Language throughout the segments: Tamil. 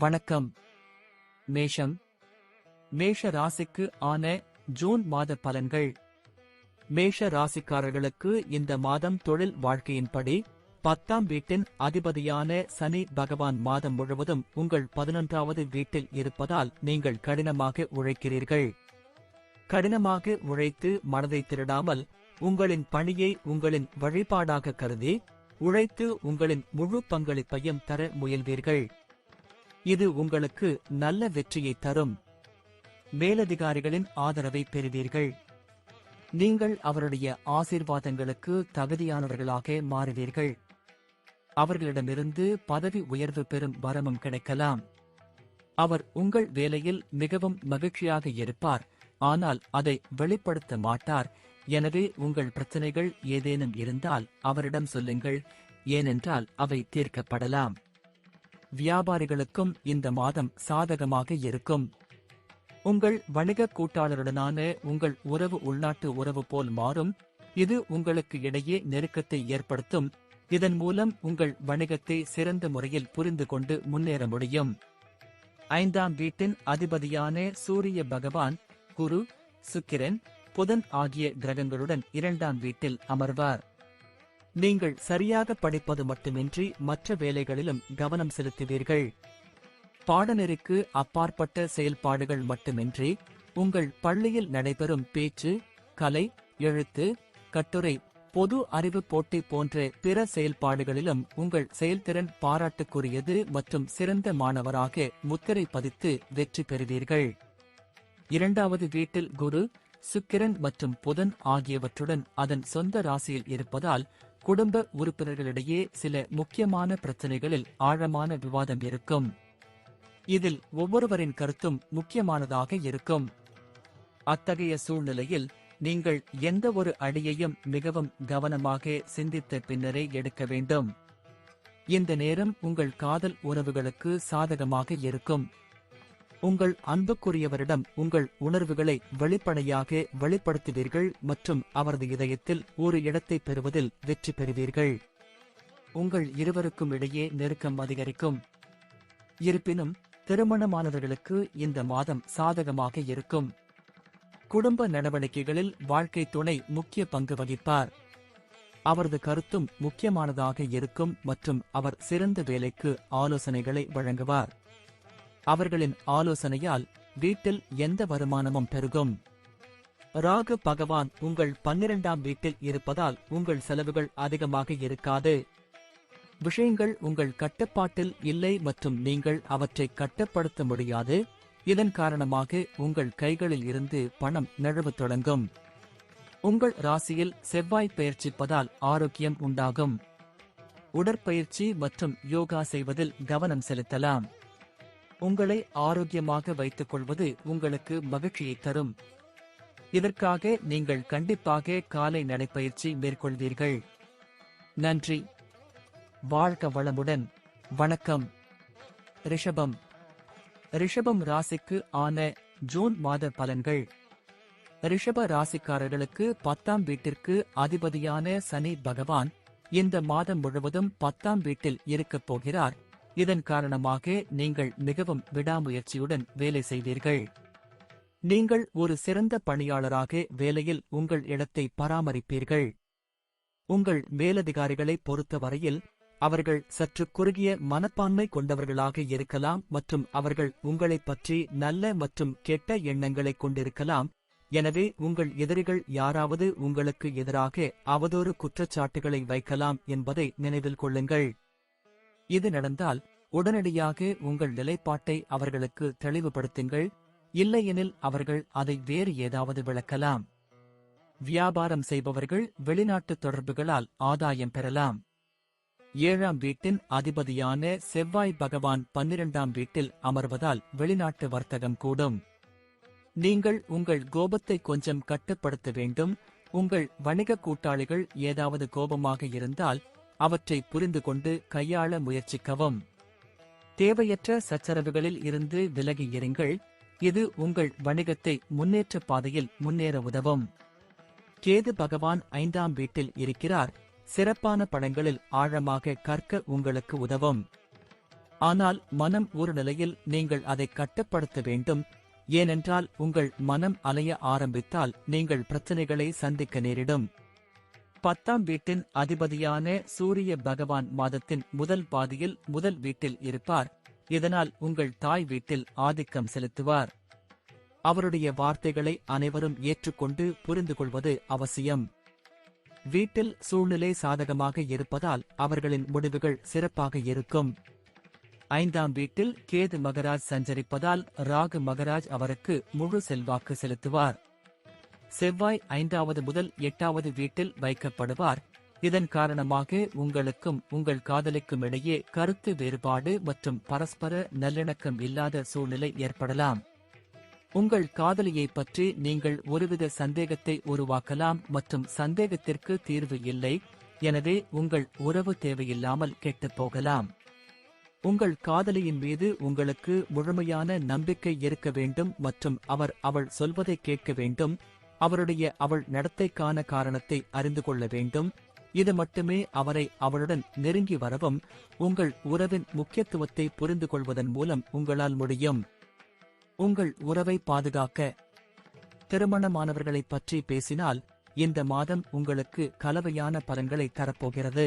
வணக்கம். மேஷம். மேஷ ராசிக்கு ஆன ஜூன் மாத பலன்கள். மேஷ ராசிக்காரர்களுக்கு இந்த மாதம் தொழில் வாழ்க்கையின்படி 10ஆம் வீட்டின் அதிபதியான சனி பகவான் மாதம் முழுவதும் உங்கள் 11வது வீட்டில் இருப்பதால் நீங்கள் கடினமாக உழைக்கிறீர்கள். கடினமாக உழைத்து மனதை திருடாமல் உங்களின் பணியை உங்களின் வழிபாடாக கருதி உழைத்து உங்களின் முழு பங்களிப்பையும் தர முயல்வீர்கள். இது உங்களுக்கு நல்ல வெற்றியை தரும். மேலதிகாரிகளின் ஆதரவை பெறுவீர்கள். நீங்கள் அவருடைய ஆசீர்வாதங்களுக்கு தகுதியானவர்களாக மாறுவீர்கள். அவர்களிடமிருந்து பதவி உயர்வு பெறும் வரமும் கிடைக்கலாம். அவர் உங்கள் வேலையில் மிகவும் மகிழ்ச்சியாக இருப்பார், ஆனால் அதை வெளிப்படுத்த மாட்டார். எனவே உங்கள் பிரச்சனைகள் ஏதேனும் இருந்தால் அவரிடம் சொல்லுங்கள், ஏனென்றால் அவை தீர்க்கப்படலாம். வியாபாரிகளுக்கும் இந்த மாதம் சாதகமாக இருக்கும். உங்கள் வணிக கூட்டாளருடனான உங்கள் உறவு உள்நாட்டு உறவு போல் மாறும். இது உங்களுக்கு இடையே நெருக்கத்தை ஏற்படுத்தும். இதன் மூலம் உங்கள் வணிகத்தை சிறந்த முறையில் புரிந்து கொண்டு முன்னேற முடியும். 5ஆம் வீட்டின் அதிபதியான சூரிய பகவான், குரு, சுக்கிரன், புதன் ஆகிய கிரகங்களுடன் 2ஆம் வீட்டில் அமர்வார். நீங்கள் சரியாக படிப்பது மட்டுமின்றி மற்ற வேலைகளிலும் கவனம் செலுத்துவீர்கள். பாடநெறிக்கு அப்பாற்பட்ட செயல்பாடுகள் மட்டுமின்றி உங்கள் பள்ளியில் நடைபெறும் பேச்சு, கலை, எழுத்து, கட்டுரை, பொது அறிவு போட்டி போன்ற பிற செயல்பாடுகளிலும் உங்கள் செயல்திறன் பாராட்டுக்குரியது மற்றும் சிறந்த மாணவராக முத்திரை பதித்து வெற்றி பெறுவீர்கள். 2வது வீட்டில் குரு, சுக்கிரன் மற்றும் புதன் ஆகியவற்றுடன் அதன் சொந்த ராசியில் இருப்பதால் குடும்ப உறுப்பினர்களிடையே சில முக்கியமான பிரச்சனைகளில் ஆழமான விவாதம் இருக்கும். இதில் ஒவ்வொருவரின் கருத்தும் முக்கியமானதாக இருக்கும். அத்தகைய சூழ்நிலையில் நீங்கள் எந்த ஒரு அடியையும் மிகவும் கவனமாக சிந்தித்த பின்னரே எடுக்க வேண்டும். இந்த நேரம் உங்கள் காதல் உறவுகளுக்கு சாதகமாக இருக்கும். உங்கள் அன்புக்குரியவரிடம் உங்கள் உணர்வுகளை வெளிப்படையாக வெளிப்படுத்துவீர்கள் மற்றும் அவரது இதயத்தில் ஒரு இடத்தை பெறுவதில் வெற்றி பெறுவீர்கள். உங்கள் இருவருக்கும் இடையே நெருக்கம் அதிகரிக்கும். இருப்பினும் திருமணமானவர்களுக்கு இந்த மாதம் சாதகமாக இருக்கும். குடும்ப நடவடிக்கைகளில் வாழ்க்கை துணை முக்கிய பங்கு வகிப்பார். அவரது கருத்தும் முக்கியமானதாக இருக்கும் மற்றும் அவர் சிறந்த வேலைக்கு ஆலோசனைகளை வழங்குவார். அவர்களின் ஆலோசனையால் வீட்டில் எந்த வருமானமும் பெருகும். ராகு பகவான் உங்கள் 12ஆம் வீட்டில் இருப்பதால் உங்கள் செலவுகள் அதிகமாக இருக்காது. விஷயங்கள் உங்கள் கட்டுப்பாட்டில் இல்லை மற்றும் நீங்கள் அவற்றை கட்டுப்படுத்த முடியாது. இதன் காரணமாக உங்கள் கைகளில் இருந்து பணம் நழுவத் தொடங்கும். உங்கள் ராசியில் செவ்வாய் பெயர்ச்சிப்பதால் ஆரோக்கியம் உண்டாகும். உடற்பயிற்சி மற்றும் யோகா செய்வதில் கவனம் செலுத்தலாம். உங்களை ஆரோக்கியமாக வைத்துக் கொள்வது உங்களுக்கு மகிழ்ச்சியை தரும். இதற்காக நீங்கள் கண்டிப்பாக காலை நடைப்பயிற்சி மேற்கொள்வீர்கள். நன்றி. வாழ்க வளமுடன். வணக்கம். ரிஷபம். ரிஷபம் ராசிக்கு ஆன ஜூன் மாத பலன்கள். ரிஷப ராசிக்காரர்களுக்கு 10ஆம் வீட்டிற்கு அதிபதியான சனி பகவான் இந்த மாதம் முழுவதும் 10ஆம் வீட்டில் இருக்கப் போகிறார். இதன் காரணமாக நீங்கள் மிகவும் விடாமுயற்சியுடன் வேலை செய்வீர்கள். நீங்கள் ஒரு சிறந்த பணியாளராக வேலையில் உங்கள் இடத்தை பராமரிப்பீர்கள். உங்கள் மேலதிகாரிகளை பொறுத்தவரையில் அவர்கள் சற்று குறுகிய மனப்பான்மை கொண்டவர்களாக இருக்கலாம் மற்றும் அவர்கள் உங்களைப் பற்றி நல்ல மற்றும் கெட்ட எண்ணங்களை கொண்டிருக்கலாம். எனவே உங்கள் எதிரிகள் யாராவது உங்களுக்கு எதிராக அவதூறு குற்றச்சாட்டுகளை வைக்கலாம் என்பதை நினைவில் கொள்ளுங்கள். இது நடந்தால் உடனடியாக உங்கள் நிலைப்பாட்டை அவர்களுக்கு தெளிவுபடுத்துங்கள். இல்லையெனில் அவர்கள் அதை வேறு ஏதாவது விளக்கலாம். வியாபாரம் செய்பவர்கள் வெளிநாட்டு தொடர்புகளால் ஆதாயம் பெறலாம். 7ஆம் வீட்டின் அதிபதியான செவ்வாய் பகவான் 12ஆம் வீட்டில் அமர்வதால் வெளிநாட்டு வர்த்தகம் கூடும். நீங்கள் உங்கள் கோபத்தை கொஞ்சம் கட்டுப்படுத்த வேண்டும். உங்கள் வணிக கூட்டாளிகள் ஏதாவது கோபமாக இருந்தால் அவற்றை புரிந்து கொண்டு கையாள முயற்சிக்கவும். தேவையற்ற சச்சரவுகளில் இருந்து விலகி இருங்கள். இது உங்கள் வணிகத்தை முன்னேற்ற பாதையில் முன்னேற உதவும். கேது பகவான் 5ஆம் வீட்டில் இருக்கிறார். சிறப்பான படங்களில் ஆழமாக கற்க உங்களுக்கு உதவும். ஆனால் மனம் ஒரு நிலையில் நீங்கள் அதை கட்டுப்படுத்த வேண்டும். ஏனென்றால் உங்கள் மனம் அலைய ஆரம்பித்தால் நீங்கள் பிரச்சனைகளை சந்திக்க நேரிடும். 10ஆம் வீட்டின் அதிபதியான சூரிய பகவான் மாதத்தின் முதல் பாதியில் முதல் வீட்டில் இருப்பார். இதனால் உங்கள் தாய் வீட்டில் ஆதிக்கம் செலுத்துவார். அவருடைய வார்த்தைகளை அனைவரும் ஏற்றுக்கொண்டு புரிந்து கொள்வது அவசியம். வீட்டில் சூழ்நிலை சாதகமாக இருப்பதால் அவர்களின் முடிவுகள் சிறப்பாக இருக்கும். 5ஆம் வீட்டில் கேது மகராஜ் சஞ்சரிப்பதால் ராகு மகராஜ் அவருக்கு முழு செல்வாக்கு செலுத்துவார். செவ்வாய் 5வது முதல் 8வது வீட்டில் வைக்கப்படுவார். இதன் காரணமாக உங்களுக்கும் உங்கள் காதலிக்கும் இடையே கருத்து வேறுபாடு மற்றும் பரஸ்பர நல்லிணக்கம் இல்லாத சூழ்நிலை ஏற்படலாம். உங்கள் காதலியை பற்றி நீங்கள் ஒருவித சந்தேகத்தை உருவாக்கலாம் மற்றும் சந்தேகத்திற்கு தீர்வு இல்லை. எனவே உங்கள் உறவு தேவையில்லாமல் கெட்டுப் போகலாம். உங்கள் காதலியின் மீது உங்களுக்கு முழுமையான நம்பிக்கை இருக்க வேண்டும் மற்றும் அவள் சொல்வதை கேட்க வேண்டும். அவள் நடத்தைக்கான காரணத்தை அறிந்து கொள்ள வேண்டும். இது மட்டுமே அவளுடன் நெருங்கி வரவும் உங்கள் உறவின் முக்கியத்துவத்தை புரிந்து கொள்வதன் மூலம் உங்களால் முடியும். உங்கள் உறவை பாதுகாக்க திருமணமானவர்களைப் பற்றி பேசினால் இந்த மாதம் உங்களுக்கு கலவையான பலன்களை தரப்போகிறது.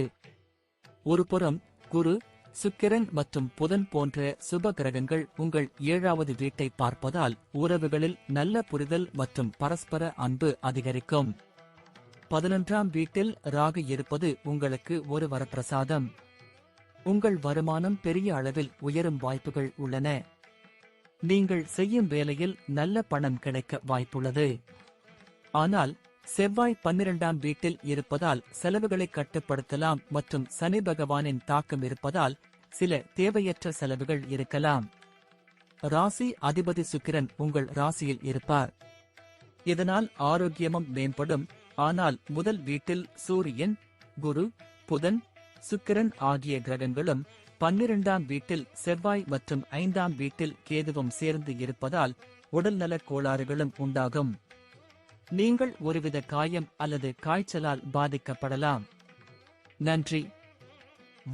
ஒருபுறம் குரு, சுக்கிரன் மற்றும் புதன் போன்ற சுப கிரகங்கள் உங்கள் 7வது வீட்டை பார்ப்பதால் உறவுகளில் நல்ல புரிதல் மற்றும் பரஸ்பர அன்பு அதிகரிக்கும். 11ஆம் வீட்டில் ராகு இருப்பது உங்களுக்கு ஒரு வரப்பிரசாதம். உங்கள் வருமானம் பெரிய அளவில் உயரும் வாய்ப்புகள் உள்ளன. நீங்கள் செய்யும் வேலையில் நல்ல பணம் கிடைக்க வாய்ப்புள்ளது. ஆனால் செவ்வாய் 12ஆம் வீட்டில் இருப்பதால் செலவுகளை கட்டுப்படுத்தலாம் மற்றும் சனி பகவானின் தாக்கம் இருப்பதால் சில தேவையற்ற செலவுகள் இருக்கலாம். ராசி அதிபதி சுக்கிரன் உங்கள் ராசியில் இருப்பார். இதனால் ஆரோக்கியமும் மேம்படும். ஆனால் முதல் வீட்டில் சூரியன், குரு, புதன், சுக்கிரன் ஆகிய கிரகங்களும் 12ஆம் வீட்டில் செவ்வாய் மற்றும் 5ஆம் வீட்டில் கேதுவும் சேர்ந்து இருப்பதால் உடல்நலக் கோளாறுகளும் உண்டாகும். நீங்கள் ஒருவித காயம் அல்லது காய்ச்சலால் பாதிக்கப்படலாம். நன்றி.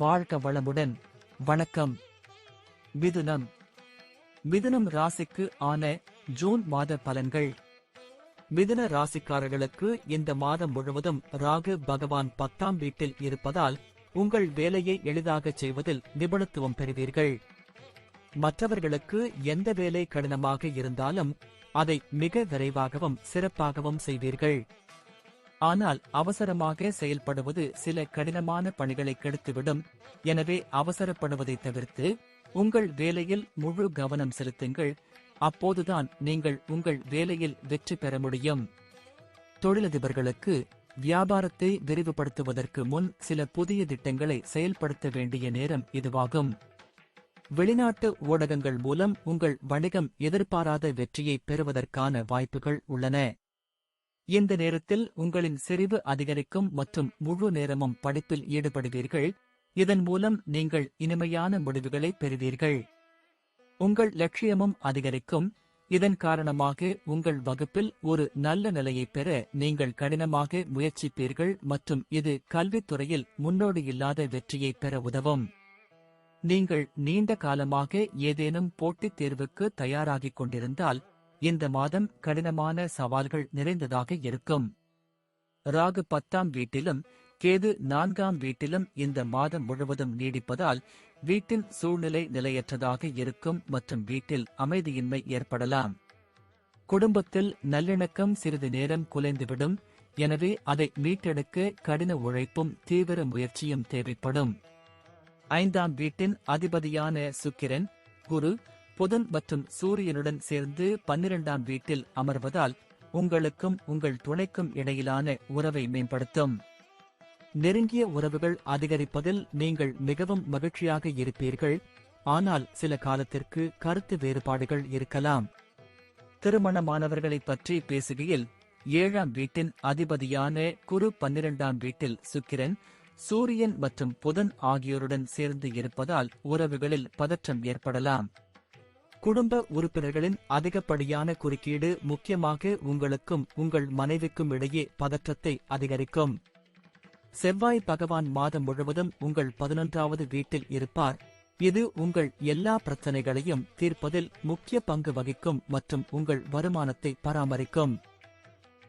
வாழ்க வளமுடன். வணக்கம். மிதுனம். மிதுனம் ராசிக்கு ஆன ஜூன் மாத பலன்கள். மிதுன ராசிக்காரர்களுக்கு இந்த மாதம் முழுவதும் ராகு பகவான் 10ஆம் வீட்டில் இருப்பதால் உங்கள் வேலையை எளிதாகச் செய்வதில் நிபுணத்துவம் பெறுவீர்கள். மற்றவர்களுக்கு எந்த வேலை கடினமாக இருந்தாலும் அதை மிக விரைவாகவும் சிறப்பாகவும் செய்வீர்கள். ஆனால் அவசரமாக செயல்படுவது சில கடினமான பணிகளை கெடுத்துவிடும். எனவே அவசரப்படுவதை தவிர்த்து உங்கள் வேலையில் முழு கவனம் செலுத்துங்கள். அப்போதுதான் நீங்கள் உங்கள் வேலையில் வெற்றி பெற முடியும். தொழிலதிபர்களுக்கு வியாபாரத்தை விரிவுபடுத்துவதற்கு முன் சில புதிய திட்டங்களை செயல்படுத்த வேண்டிய நேரம் இதுவாகும். வெளிநாட்டு ஊடகங்கள் மூலம் உங்கள் வணிகம் எதிர்பாராத வெற்றியை பெறுவதற்கான வாய்ப்புகள் உள்ளன. இந்த நேரத்தில் உங்களின் செறிவு அதிகரிக்கும் மற்றும் முழு நேரமும் படிப்பில் ஈடுபடுவீர்கள். இதன் மூலம் நீங்கள் இனிமையான முடிவுகளை பெறுவீர்கள். உங்கள் லட்சியமும் அதிகரிக்கும். இதன் காரணமாக உங்கள் வகுப்பில் ஒரு நல்ல நிலையை பெற நீங்கள் கடினமாக முயற்சிப்பீர்கள் மற்றும் இது கல்வித்துறையில் முன்னோடியில்லாத வெற்றியை பெற உதவும். நீங்கள் நீண்ட காலமாக ஏதேனும் போட்டித் தேர்வுக்கு தயாராகிக் கொண்டிருந்தால் இந்த மாதம் கடினமான சவால்கள் நிறைந்ததாக இருக்கும். ராகு 10ஆம் வீட்டிலும் கேது 4ஆம் வீட்டிலும் இந்த மாதம் முழுவதும் நீடிப்பதால் வீட்டின் சூழ்நிலை நிலையற்றதாக இருக்கும் மற்றும் வீட்டில் அமைதியின்மை ஏற்படலாம். குடும்பத்தில் நல்லிணக்கம் சிறிது நேரம் குலைந்துவிடும். எனவே அதை மீட்டெடுக்க கடின உழைப்பும் தீவிர முயற்சியும் தேவைப்படும். 5ஆம் வீட்டின் அதிபதியான சுக்கிரன், குரு, புதன் மற்றும் சூரியனுடன் சேர்ந்து 12ஆம் வீட்டில் அமர்வதால் உங்களுக்கும் உங்கள் துணைக்கும் இடையிலான உறவை மேம்படுத்தும். நெருங்கிய உறவுகள் அதிகரிப்பதில் நீங்கள் மிகவும் மகிழ்ச்சியாக இருப்பீர்கள். ஆனால் சில காலத்திற்கு கருத்து வேறுபாடுகள் இருக்கலாம். திருமணமானவர்களைப் பற்றி பேசுகையில் 7ஆம் வீட்டின் அதிபதியான குரு 12ஆம் வீட்டில் சுக்கிரன், சூரியன் மற்றும் புதன் ஆகியோருடன் சேர்ந்து இருப்பதால் உறவுகளில் பதற்றம் ஏற்படலாம். குடும்ப உறுப்பினர்களின் அதிகப்படியான குறுக்கீடு முக்கியமாக உங்களுக்கும் உங்கள் மனைவிக்கும் இடையே பதற்றத்தை அதிகரிக்கும். செவ்வாய் பகவான் மாதம் முழுவதும் உங்கள் 11வது வீட்டில் இருப்பார். இது உங்கள் எல்லா பிரச்சனைகளையும் தீர்ப்பதில் முக்கிய பங்கு வகிக்கும் மற்றும் உங்கள் வருமானத்தை பராமரிக்கும்.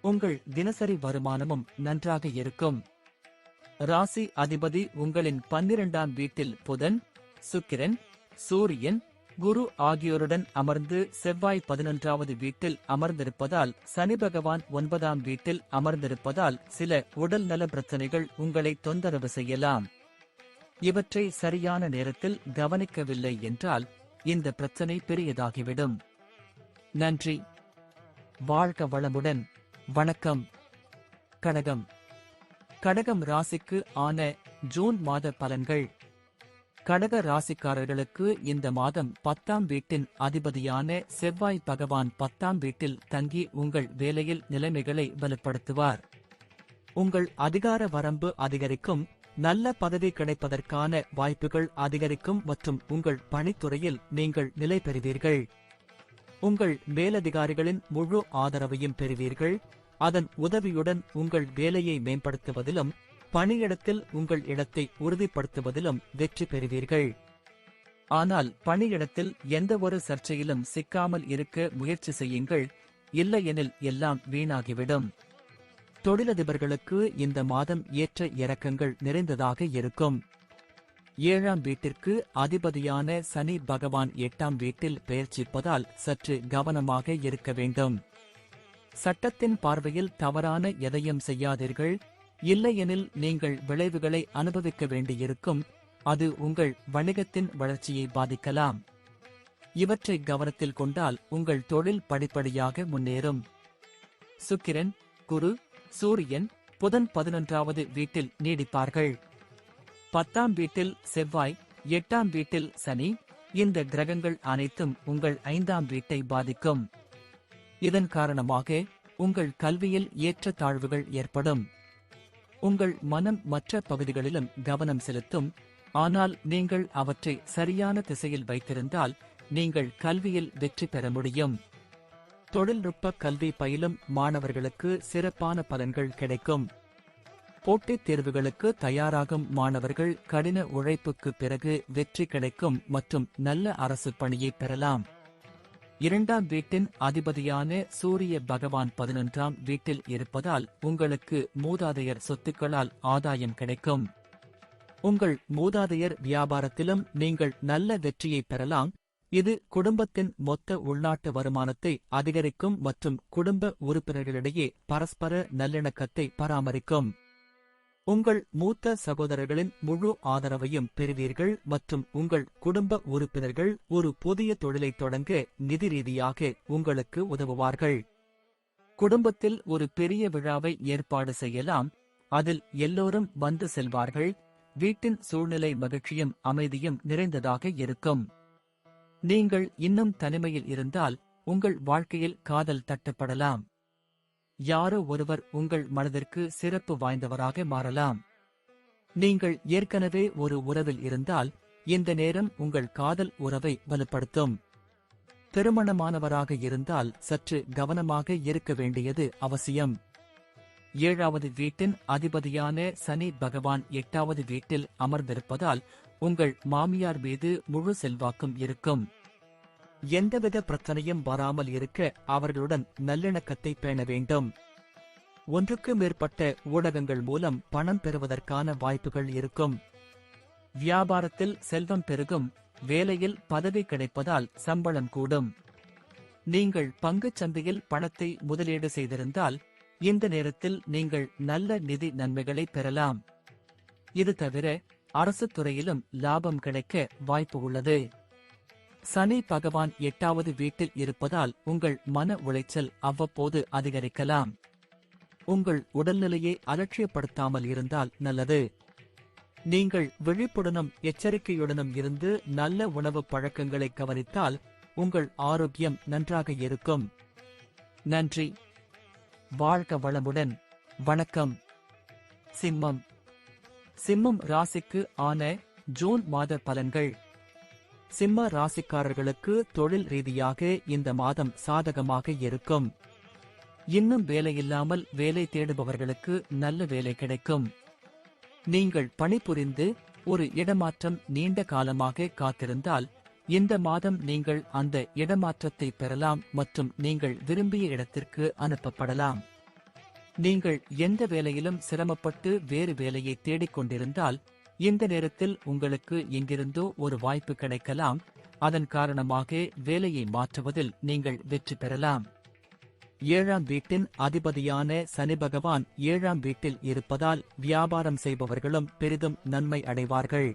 உங்கள் தினசரி வருமானமும் நன்றாக இருக்கும். ராசி அதிபதி உங்களின் 12ஆம் வீட்டில் புதன், சுக்கிரன், சூரியன், குரு ஆகியோருடன் அமர்ந்து செவ்வாய் 11வது வீட்டில் அமர்ந்திருப்பதால், சனி பகவான் 9ஆம் வீட்டில் அமர்ந்திருப்பதால் சில உடல்நல பிரச்சனைகள் உங்களை தொந்தரவு செய்யலாம். இவற்றை சரியான நேரத்தில் கவனிக்கவில்லை என்றால் இந்த பிரச்சனை பெரியதாகிவிடும். நன்றி. வாழ்க வளமுடன். வணக்கம். கடகம். கடகம் ராசிக்கு ஆன ஜூன் மாத பலன்கள். கடக ராசிக்காரர்களுக்கு இந்த மாதம் 10ஆம் வீட்டின் அதிபதியான செவ்வாய் பகவான் 10ஆம் வீட்டில் தங்கி உங்கள் வேலையில் நிலைமைகளை வலுப்படுத்துவார். உங்கள் அதிகார வரம்பு அதிகரிக்கும், நல்ல பதவி கிடைப்பதற்கான வாய்ப்புகள் அதிகரிக்கும் மற்றும் உங்கள் பணித்துறையில் நீங்கள் நிலை பெறுவீர்கள். உங்கள் மேலதிகாரிகளின் முழு ஆதரவையும் பெறுவீர்கள். அதன் உதவியுடன் உங்கள் வேலையை மேம்படுத்துவதிலும் பணியிடத்தில் உங்கள் இடத்தை உறுதிப்படுத்துவதிலும் வெற்றி பெறுவீர்கள். ஆனால் பணியிடத்தில் எந்தவொரு சர்ச்சையிலும் சிக்காமல் இருக்க முயற்சி செய்யுங்கள், இல்லையெனில் எல்லாம் வீணாகிவிடும். தொழிலதிபர்களுக்கு இந்த மாதம் ஏற்ற இறக்கங்கள் நிறைந்ததாக இருக்கும். 7ஆம் வீட்டிற்கு அதிபதியான சனி பகவான் 8ஆம் வீட்டில் பெயர்ச்சிப்பதால் சற்று கவனமாக இருக்க வேண்டும். சட்டத்தின் பார்வையில் தவறான எதையும் செய்யாதீர்கள், இல்லையெனில் நீங்கள் விளைவுகளை அனுபவிக்க வேண்டியிருக்கும். அது உங்கள் வணிகத்தின் வளர்ச்சியை பாதிக்கலாம். இவற்றை கவனத்தில் கொண்டால் உங்கள் தொழில் படிப்படியாக முன்னேறும். சுக்கிரன், குரு, சூரியன், புதன் 11வது வீட்டில் நீடிப்பார்கள். 10ஆம் வீட்டில் செவ்வாய், 8ஆம் வீட்டில் சனி. இந்த கிரகங்கள் அனைத்தும் உங்கள் 5ஆம் வீட்டை பாதிக்கும். இதன் காரணமாக உங்கள் கல்வியில் ஏற்ற தாழ்வுகள் ஏற்படும். உங்கள் மனம் மற்ற பகுதிகளிலும் கவனம் செலுத்தும். ஆனால் நீங்கள் அவற்றை சரியான திசையில் வைத்திருந்தால் நீங்கள் கல்வியில் வெற்றி பெற முடியும். தொழில்நுட்ப கல்வி பயிலும் மாணவர்களுக்கு சிறப்பான பலன்கள் கிடைக்கும். போட்டித் தேர்வுகளுக்கு தயாராகும் மாணவர்கள் கடின உழைப்புக்கு பிறகு வெற்றி கிடைக்கும் மற்றும் நல்ல அரசு பணியை பெறலாம். 2ஆம் வீட்டின் அதிபதியான சூரிய பகவான் 11ஆம் வீட்டில் இருப்பதால் உங்களுக்கு மூதாதையர் சொத்துக்களால் ஆதாயம் கிடைக்கும். உங்கள் மூதாதையர் வியாபாரத்திலும் நீங்கள் நல்ல வெற்றியை பெறலாம். இது குடும்பத்தின் மொத்த உள்நாட்டு வருமானத்தை அதிகரிக்கும் மற்றும் குடும்ப உறுப்பினர்களிடையே பரஸ்பர நல்லிணக்கத்தை பராமரிக்கும். உங்கள் மூத்த சகோதரர்களின் முழு ஆதரவையும் பெறுவீர்கள் மற்றும் உங்கள் குடும்ப உறுப்பினர்கள் ஒரு புதிய தொழிலை தொடங்க நிதி ரீதியாக உங்களுக்கு உதவுவார்கள். குடும்பத்தில் ஒரு பெரிய விழாவை ஏற்பாடு செய்யலாம். அதில் எல்லோரும் வந்து செல்வார்கள். வீட்டின் சூழ்நிலை மகிழ்ச்சியும் அமைதியும் நிறைந்ததாக இருக்கும். நீங்கள் இன்னும் தனிமையில் இருந்தால் உங்கள் வாழ்க்கையில் காதல் தட்டுப்படலாம். யாரோ ஒருவர் உங்கள் மனதிற்கு சிறப்பு வாய்ந்தவராக மாறலாம். நீங்கள் ஏற்கனவே ஒரு உறவில் இருந்தால் இந்த நேரம் உங்கள் காதல் உறவை வலுப்படுத்தும். திருமணமானவராக இருந்தால் சற்று கவனமாக இருக்க வேண்டியது அவசியம். 7வது வீட்டின் அதிபதியான சனி பகவான் 8வது வீட்டில் அமர்ந்திருப்பதால் உங்கள் மாமியார் மீது முழு செல்வாக்கும் இருக்கும். எந்தவித பிரச்சனையும் வராமல் இருக்க அவர்களுடன் நல்லிணக்கத்தை பேண வேண்டும். ஒன்றுக்கு மேற்பட்ட ஊடகங்கள் மூலம் பணம் பெறுவதற்கான வாய்ப்புகள் இருக்கும். வியாபாரத்தில் செல்வம் பெருகும். வேலையில் பதவி கிடைப்பதால் சம்பளம் கூடும். நீங்கள் பங்குச் சந்தையில் பணத்தை முதலீடு செய்திருந்தால் இந்த நேரத்தில் நீங்கள் நல்ல நிதி நன்மைகளை பெறலாம். இது தவிர அரசு துறையிலும் லாபம் கிடைக்க வாய்ப்பு உள்ளது. சனி பகவான் 8வது வீட்டில் இருப்பதால் உங்கள் மன உளைச்சல் அவ்வப்போது அதிகரிக்கலாம். உங்கள் உடல்நிலையை அலட்சியப்படுத்தாமல் இருந்தால் நல்லது. நீங்கள் விழிப்புடனும் எச்சரிக்கையுடனும் இருந்து நல்ல உணவு பழக்கங்களை கவனித்தால் உங்கள் ஆரோக்கியம் நன்றாக இருக்கும். நன்றி. வாழ்க வளமுடன். வணக்கம். சிம்மம். சிம்மம் ராசிக்கு ஆன ஜூன் மாத பலன்கள். சிம்ம ராசிக்காரர்களுக்கு தொழில் ரீதியாக இந்த மாதம் சாதகமாக இருக்கும். இன்னும் வேலையில்லாமல் வேலை தேடுபவர்களுக்கு நல்ல வேலை கிடைக்கும். நீங்கள் பணிபுரிந்து ஒரு இடமாற்றம் நீண்ட காலமாக காத்திருந்தால் இந்த மாதம் நீங்கள் அந்த இடமாற்றத்தை பெறலாம் மற்றும் நீங்கள் விரும்பிய இடத்திற்கு அனுப்பப்படலாம். நீங்கள் எந்த வேலையிலும் சிரமப்பட்டு வேறு வேலையை தேடிக் கொண்டிருந்தால் இந்த நேரத்தில் உங்களுக்கு எங்கிருந்தோ ஒரு வாய்ப்பு கிடைக்கலாம். அதன் காரணமாக வேலையை மாற்றுவதில் நீங்கள் வெற்றி பெறலாம். 7ஆம் வீட்டின் அதிபதியான சனி பகவான் 7ஆம் வீட்டில் இருப்பதால் வியாபாரம் செய்பவர்களும் பெரிதும் நன்மை அடைவார்கள்.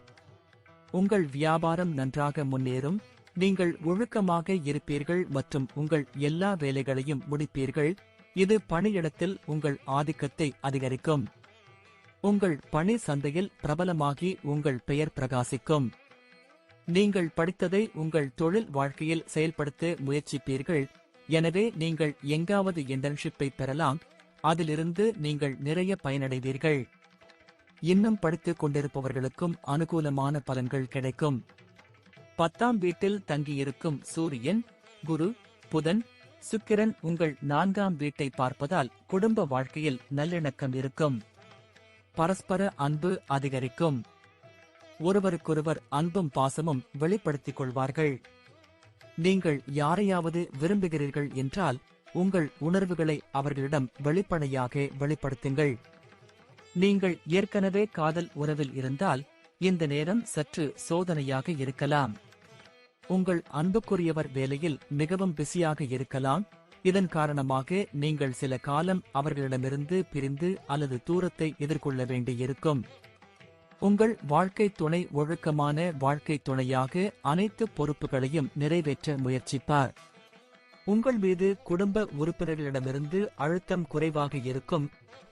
உங்கள் வியாபாரம் நன்றாக முன்னேறும். நீங்கள் ஒழுக்கமாக இருப்பீர்கள் மற்றும் உங்கள் எல்லா வேலைகளையும் முடிப்பீர்கள். இது பணியிடத்தில் உங்கள் ஆதிக்கத்தை அதிகரிக்கும். உங்கள் பணி சந்தையில் பிரபலமாகி உங்கள் பெயர் பிரகாசிக்கும். நீங்கள் படித்ததை உங்கள் தொழில் வாழ்க்கையில் செயல்படுத்த முயற்சிப்பீர்கள். எனவே நீங்கள் எங்காவது இன்டர்ன்ஷிப்பை பெறலாம். அதிலிருந்து நீங்கள் நிறைய பயனடைவீர்கள். இன்னும் படித்துக் கொண்டிருப்பவர்களுக்கும் அனுகூலமான பலன்கள் கிடைக்கும். 10ஆம் வீட்டில் தங்கியிருக்கும் சூரியன், குரு, புதன், சுக்கிரன் உங்கள் 4ஆம் வீட்டை பார்ப்பதால் குடும்ப வாழ்க்கையில் நல்லிணக்கம் இருக்கும். பரஸ்பர அன்பு அதிகரிக்கும். ஒருவருக்கொருவர் அன்பும் பாசமும் வெளிப்படுத்திக் கொள்வார்கள். நீங்கள் யாரையாவது விரும்புகிறீர்கள் என்றால் உங்கள் உணர்வுகளை அவர்களிடம் வெளிப்படையாக வெளிப்படுத்துங்கள். நீங்கள் ஏற்கனவே காதல் உறவில் இருந்தால் இந்த நேரம் சற்று சோதனையாக இருக்கலாம். உங்கள் அன்புக்குரியவர் வேலையில் மிகவும் பிஸியாக இருக்கலாம். இதன் காரணமாக நீங்கள் சில காலம் அவர்களிடமிருந்து பிரிந்து அல்லது தூரத்தை எதிர்கொள்ள வேண்டியிருக்கும். உங்கள் வாழ்க்கை துணை ஒழுக்கமான வாழ்க்கை துணையாக அனைத்து பொறுப்புகளையும் நிறைவேற்ற முயற்சிப்பார். உங்கள் மீது குடும்ப உறுப்பினர்களிடமிருந்து அழுத்தம் குறைவாக இருக்கும்.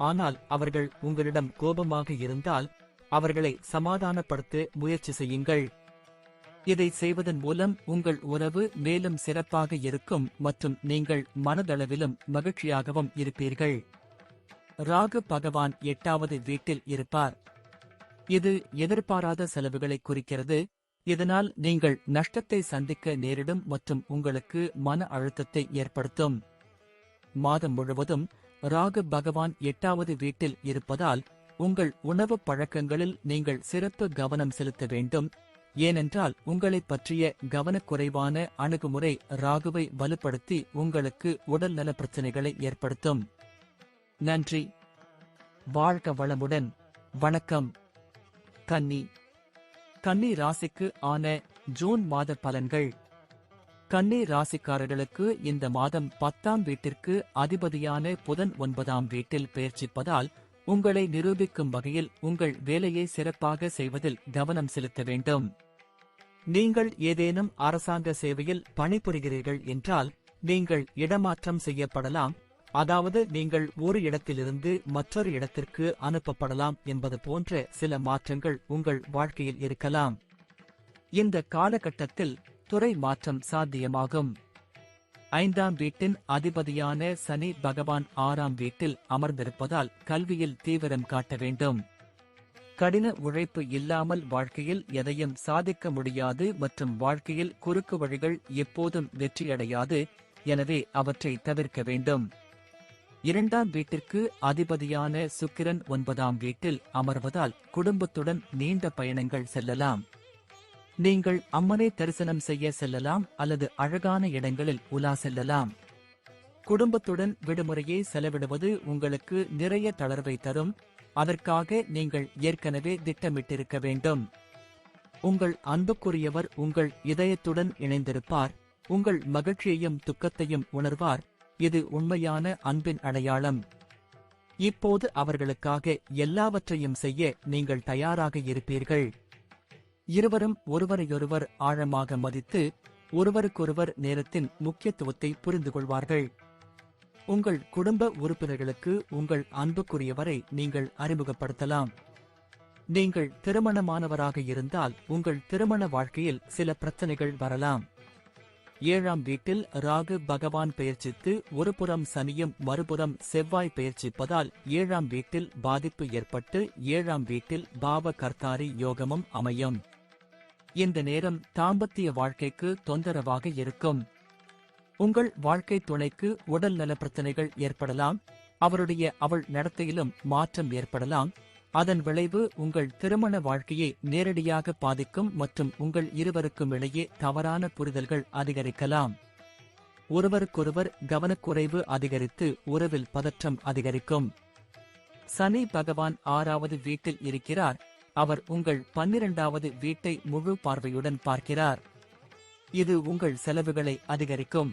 ஆனால் அவர்கள் உங்களிடம் கோபமாக இருந்தால் அவர்களை சமாதானப்படுத்த முயற்சி செய்யுங்கள். இதை செய்வதன் மூலம் உங்கள் உறவு மேலும் சிறப்பாக இருக்கும் மற்றும் நீங்கள் மனதளவிலும் மகிழ்ச்சியாகவும் இருப்பீர்கள். ராகு பகவான் 8வது வீட்டில் இருப்பார். இது எதிர்பாராத செலவுகளை குறிக்கிறது. இதனால் நீங்கள் நஷ்டத்தை சந்திக்க நேரிடும் மற்றும் உங்களுக்கு மன அழுத்தத்தை ஏற்படுத்தும். மாதம் முழுவதும் ராகு பகவான் 8வது வீட்டில் இருப்பதால் உங்கள் உணவு பழக்கங்களில் நீங்கள் சிறப்பு கவனம் செலுத்த வேண்டும். ஏனென்றால் உங்களைப் பற்றிய கவனக்குறைவான அணுகுமுறை ராகுவை வலுப்படுத்தி உங்களுக்கு உடல்நல பிரச்சனைகளை ஏற்படுத்தும். நன்றி. வாழ்க வளமுடன். வணக்கம். கன்னி. கன்னி ராசிக்கு ஆன ஜூன் மாத பலன்கள். கன்னி ராசிக்காரர்களுக்கு இந்த மாதம் 10ஆம் வீட்டிற்கு அதிபதியான புதன் 9ஆம் வீட்டில் பெயர்ச்சிப்பதால் உங்களை நிரூபிக்கும் வகையில் உங்கள் வேலையை சிறப்பாக செய்வதில் கவனம் செலுத்த வேண்டும். நீங்கள் ஏதேனும் அரசாங்க சேவையில் பணிபுரிகிறீர்கள் என்றால் நீங்கள் இடமாற்றம் செய்யப்படலாம். அதாவது நீங்கள் ஒரு இடத்திலிருந்து மற்றொரு இடத்திற்கு அனுப்பப்படலாம் என்பது போன்ற சில மாற்றங்கள் உங்கள் வாழ்க்கையில் இருக்கலாம். இந்த காலகட்டத்தில் துறை மாற்றம் சாத்தியமாகும். 5ஆம் வீட்டின் அதிபதியான சனி பகவான் 6ஆம் வீட்டில் அமர்ந்திருப்பதால் கல்வியில் தீவிரம் காட்ட வேண்டும். கடின உழைப்பு இல்லாமல் வாழ்க்கையில் எதையும் சாதிக்க முடியாது மற்றும் வாழ்க்கையில் குறுக்கு வழிகள் எப்போதும் வெற்றியடையாது. எனவே அவற்றை தவிர்க்க வேண்டும். 2ஆம் வீட்டிற்கு அதிபதியான சுக்கிரன் 9ஆம் வீட்டில் அமர்வதால் குடும்பத்துடன் நீண்ட பயணங்கள் செல்லலாம். நீங்கள் அம்மனை தரிசனம் செய்ய செல்லலாம் அல்லது அழகான இடங்களில் உலா செல்லலாம். குடும்பத்துடன் விடுமுறையை செலவிடுவது உங்களுக்கு நிறைய தளர்வை தரும். அதற்காக நீங்கள் ஏற்கனவே திட்டமிட்டிருக்க வேண்டும். உங்கள் அன்புக்குரியவர் உங்கள் இதயத்துடன் இணைந்திருப்பார். உங்கள் மகிழ்ச்சியையும் துக்கத்தையும் உணர்வார். இது உண்மையான அன்பின் அடையாளம். இப்போது அவர்களுக்காக எல்லாவற்றையும் செய்ய நீங்கள் தயாராக இருப்பீர்கள். இருவரும் ஒருவரையொருவர் ஆழமாக மதித்து ஒருவருக்கொருவர் நேரத்தின் முக்கியத்துவத்தை புரிந்து கொள்வார்கள். உங்கள் குடும்ப உறுப்பினர்களுக்கு உங்கள் அன்புக்குரியவரை நீங்கள் அறிமுகப்படுத்தலாம். நீங்கள் திருமணமானவராக இருந்தால் உங்கள் திருமண வாழ்க்கையில் சில பிரச்சனைகள் வரலாம். 7ஆம் வீட்டில் ராகு பகவான் பெயர்ச்சித்து ஒருபுறம் சனியும் மறுபுறம் செவ்வாய் பெயர்ச்சிப்பதால் 7ஆம் வீட்டில் பாதிப்பு ஏற்பட்டு 7ஆம் வீட்டில் பாவ கர்த்தாரி யோகமும் அமையும். இந்த நேரம் தாம்பத்திய வாழ்க்கைக்கு தொந்தரவாக இருக்கும். உங்கள் வாழ்க்கை துணைக்கு உடல் நல பிரச்சனைகள் ஏற்படலாம். அவள் நடத்தையிலும் மாற்றம் ஏற்படலாம். அதன் விளைவு உங்கள் திருமண வாழ்க்கையை நேரடியாக பாதிக்கும் மற்றும் உங்கள் இருவருக்கும் இடையே தவறான புரிதல்கள் அதிகரிக்கலாம். ஒருவருக்கொருவர் கவனக்குறைவு அதிகரித்து உறவில் பதற்றம் அதிகரிக்கும். சனி பகவான் 6வது வீட்டில் இருக்கிறார். அவர் உங்கள் 12வது வீட்டை முழு பார்வையுடன் பார்க்கிறார். இது உங்கள் செலவுகளை அதிகரிக்கும்.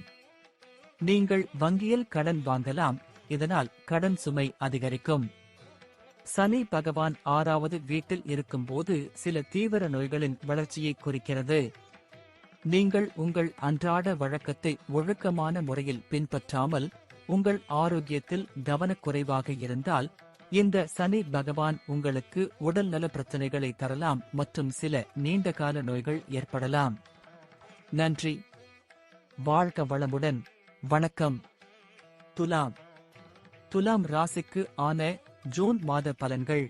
நீங்கள் வங்கியில் கடன் வாங்கலாம், இதனால் கடன் சுமை அதிகரிக்கும். சனி பகவான் 6வது வீட்டில் இருக்கும்போது சில தீவிர நோய்களின் வளர்ச்சியை குறிக்கிறது. நீங்கள் உங்கள் அன்றாட வழக்கத்தை ஒழுக்கமான முறையில் பின்பற்றாமல் உங்கள் ஆரோக்கியத்தில் கவனக்குறைவாக இருந்தால் இந்த சனி பகவான் உங்களுக்கு உடல்நல பிரச்சனைகளை தரலாம் மற்றும் சில நீண்டகால நோய்கள் ஏற்படலாம். நன்றி. வாழ்க வளமுடன். வணக்கம். துலாம் ராசிக்கு ஆன ஜூன் மாத பலன்கள்.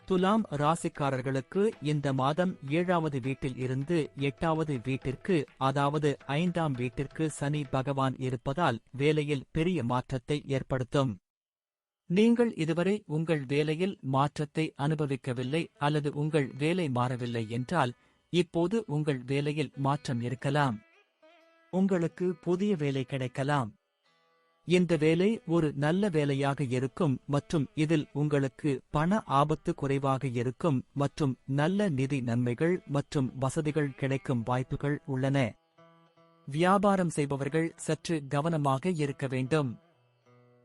துலாம் ராசிக்காரர்களுக்கு இந்த மாதம் 7வது வீட்டில் இருந்து 8வது வீட்டிற்கு, அதாவது 5ஆம் வீட்டிற்கு சனி பகவான் இருப்பதால் வேலையில் பெரிய மாற்றத்தை ஏற்படுத்தும். நீங்கள் இதுவரை உங்கள் வேலையில் மாற்றத்தை அனுபவிக்கவில்லை அல்லது உங்கள் வேலை மாறவில்லை என்றால் இப்போது உங்கள் வேலையில் மாற்றம் இருக்கலாம். உங்களுக்கு புதிய வேலை கிடைக்கலாம். இந்த வேலை ஒரு நல்ல வேலையாக இருக்கும் மற்றும் இதில் உங்களுக்கு பண ஆபத்து குறைவாக இருக்கும் மற்றும் நல்ல நிதி நன்மைகள் மற்றும் வசதிகள் கிடைக்கும் வாய்ப்புகள் உள்ளன. வியாபாரம் செய்பவர்கள் சற்று கவனமாக இருக்க வேண்டும்.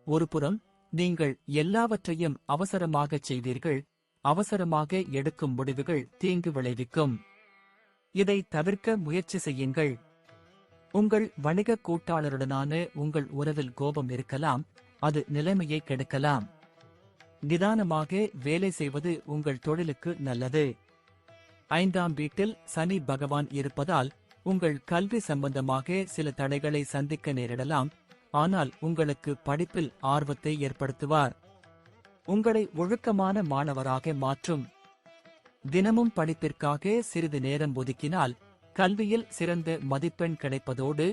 ஒருபுறம் நீங்கள் எல்லாவற்றையும் அவசரமாகச் செய்வீர்கள். அவசரமாக எடுக்கும் முடிவுகள் தீங்கு விளைவிக்கும். இதை தவிர்க்க முயற்சி செய்யுங்கள். உங்கள் வணிக கூட்டாளருடனான உங்கள் உறவில் கோபம் இருக்கலாம், அது நிலைமையை கெடுக்கலாம். நிதானமாக வேலை செய்வது உங்கள் தொழிலுக்கு நல்லது. 5ஆம் வீட்டில் சனி பகவான் இருப்பதால் உங்கள் கல்வி சம்பந்தமாக சில தடைகளை சந்திக்க நேரிடலாம். ஆனால் உங்களுக்கு படிப்பில் ஆர்வத்தை ஏற்படுத்துவார். உங்களை ஒழுக்கமான மாணவராக மாற்றும். தினமும் படிப்பிற்காக சிறிது நேரம் ஒதுக்கினால் கல்வியில் சிறந்த மதிப்பெண் கிடைப்பதோடு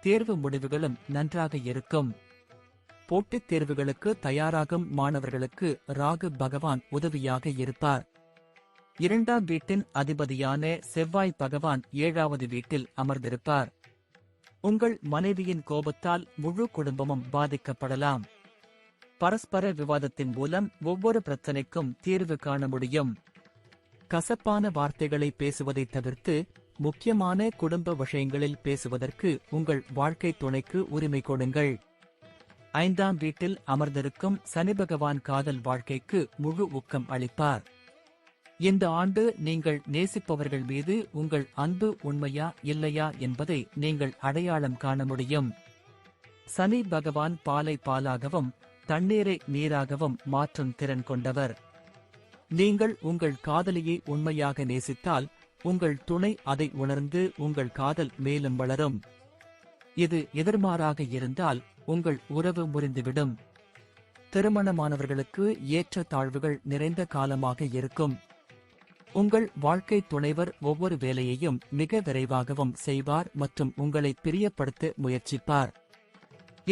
தேர்வு முடிவுகளும் நன்றாக இருக்கும். போட்டித் தேர்வுகளுக்கு தயாராகும் மாணவர்களுக்கு ராகு பகவான் உதவியாக இருப்பார். 2ஆம் வீட்டின் அதிபதியான செவ்வாய் பகவான் 7வது வீட்டில் அமர்ந்திருப்பார். உங்கள் மனைவியின் கோபத்தால் முழு குடும்பமும் பாதிக்கப்படலாம். பரஸ்பர விவாதத்தின் மூலம் ஒவ்வொரு பிரச்சனைக்கும் தீர்வு காண முடியும். கசப்பான வார்த்தைகளை பேசுவதை தவிர்த்து முக்கியமான குடும்ப விஷயங்களில் பேசுவதற்கு உங்கள் வாழ்க்கை துணைக்கு உரிமை கொடுங்கள். 5ஆம் வீட்டில் அமர்ந்திருக்கும் சனி பகவான் காதல் வாழ்க்கைக்கு முழு ஊக்கம் அளிப்பார். இந்த ஆண்டு நீங்கள் நேசிப்பவர்கள் மீது உங்கள் அன்பு உண்மையா இல்லையா என்பதை நீங்கள் அடையாளம் காண முடியும். சனி பகவான் பாலை பாலாகவும் தண்ணீரை நீராகவும் மாற்றும் திறன் கொண்டவர். நீங்கள் உங்கள் காதலியை உண்மையாக நேசித்தால் உங்கள் துணை அதை உணர்ந்து உங்கள் காதல் மேலும் வளரும். இது எதிர்மாறாக இருந்தால் உங்கள் உறவு முறிந்துவிடும். திருமணமானவர்களுக்கு ஏற்ற தாழ்வுகள் நிறைந்த காலமாக இருக்கும். உங்கள் வாழ்க்கை துணைவர் ஒவ்வொரு வேலையையும் மிக விரைவாகவும் செய்வார் மற்றும் உங்களை பிரியப்படுத்த முயற்சிப்பார்.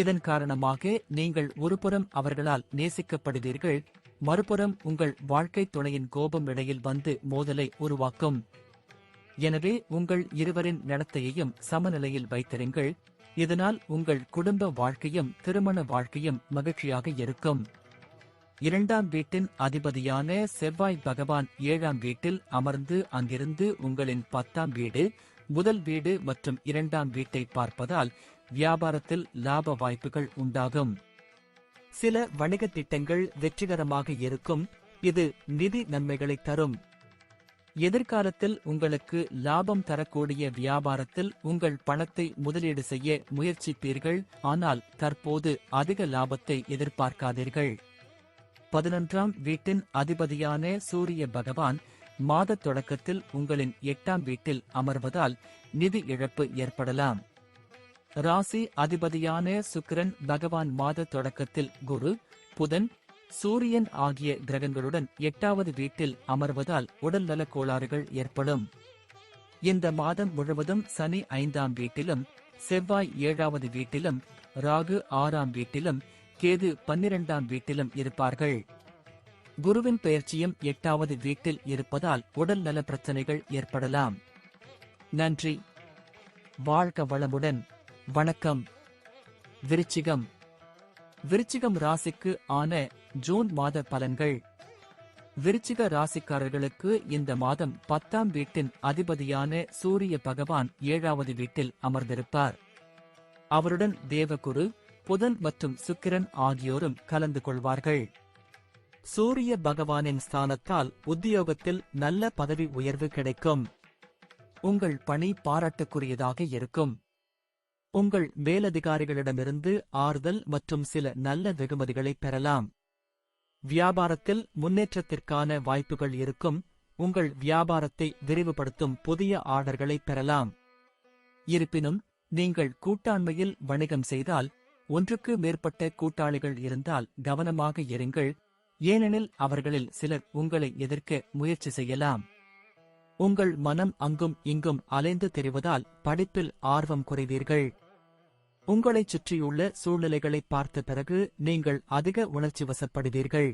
இதன் காரணமாக நீங்கள் ஒருபுறம் அவர்களால் நேசிக்கப்படுவீர்கள், மறுபுறம் உங்கள் வாழ்க்கை துணையின் கோபம் இடையில் வந்து மோதலை உருவாக்கும். எனவே உங்கள் இருவரின் நடத்தையையும் சமநிலையில் வைத்திருங்கள். இதனால் உங்கள் குடும்ப வாழ்க்கையும் திருமண வாழ்க்கையும் மகிழ்ச்சியாக இருக்கும். 2ஆம் வீட்டின் அதிபதியான செவ்வாய் பகவான் 7ஆம் வீட்டில் அமர்ந்து அங்கிருந்து உங்களின் 10ஆம் வீடு, முதல் வீடு மற்றும் 2ஆம் வீட்டை பார்ப்பதால் வியாபாரத்தில் லாப வாய்ப்புகள் உண்டாகும். சில வணிக திட்டங்கள் வெற்றிகரமாக இருக்கும். இது நிதி நன்மைகளை தரும். எதிர்காலத்தில் உங்களுக்கு லாபம் தரக்கூடிய வியாபாரத்தில் உங்கள் பணத்தை முதலீடு செய்ய முயற்சிப்பீர்கள். ஆனால் தற்போது அதிக லாபத்தை எதிர்பார்க்காதீர்கள். 11ஆம் வீட்டின் அதிபதியான சூரிய பகவான் மாத தொடக்கத்தில் உங்களின் 8ஆம் வீட்டில் அமர்வதால் நிதி இழப்பு ஏற்படலாம். ராசி அதிபதியான சுக்கிரன் பகவான் மாத தொடக்கத்தில் குரு, புதன், சூரியன் ஆகிய கிரகங்களுடன் 8வது வீட்டில் அமர்வதால் உடல்நல கோளாறுகள் ஏற்படும். இந்த மாதம் முழுவதும் சனி 5ஆம் வீட்டிலும், செவ்வாய் 7வது வீட்டிலும், ராகு 6ஆம் வீட்டிலும், கேது 12ஆம் வீட்டிலும் இருப்பார்கள். குருவின் பெயர்ச்சியும் 8வது வீட்டில் இருப்பதால் உடல் நல பிரச்சனைகள் ஏற்படலாம். நன்றி. வாழ்க வளமுடன். வணக்கம். விருச்சிகம். விருச்சிகம் ராசிக்கு ஆன ஜூன் மாத பலன்கள். விருச்சிக ராசிக்காரர்களுக்கு இந்த மாதம் 10ஆம் வீட்டின் அதிபதியான சூரிய பகவான் 7வது வீட்டில் அமர்ந்திருப்பார். அவருடன் தேவகுரு, புதன் மற்றும் சுக்கிரன் ஆகியோரும் கலந்து கொள்வார்கள். சூரிய பகவானின் ஸ்தானத்தால் உத்தியோகத்தில் நல்ல பதவி உயர்வு கிடைக்கும். உங்கள் பணி பாராட்டுக்குரியதாக இருக்கும். உங்கள் மேலதிகாரிகளிடமிருந்து ஆறுதல் மற்றும் சில நல்ல வெகுமதிகளை பெறலாம். வியாபாரத்தில் முன்னேற்றத்திற்கான வாய்ப்புகள் இருக்கும். உங்கள் வியாபாரத்தை விரிவுபடுத்தும் புதிய ஆர்டர்களை பெறலாம். இருப்பினும் நீங்கள் கூட்டாண்மையில் வணிகம் செய்தால், ஒன்றுக்கு மேற்பட்ட கூட்டாளிகள் இருந்தால் கவனமாக இருங்கள், ஏனெனில் அவர்களில் சிலர் உங்களை எதிர்க்க முயற்சி செய்யலாம். உங்கள் மனம் அங்கும் இங்கும் அலைந்து திரிவதால் படிப்பில் ஆர்வம் குறைவீர்கள். உங்களைச் சுற்றியுள்ள சூழ்நிலைகளை பார்த்த பிறகு நீங்கள் அதிக உணர்ச்சி வசப்படுவீர்கள்.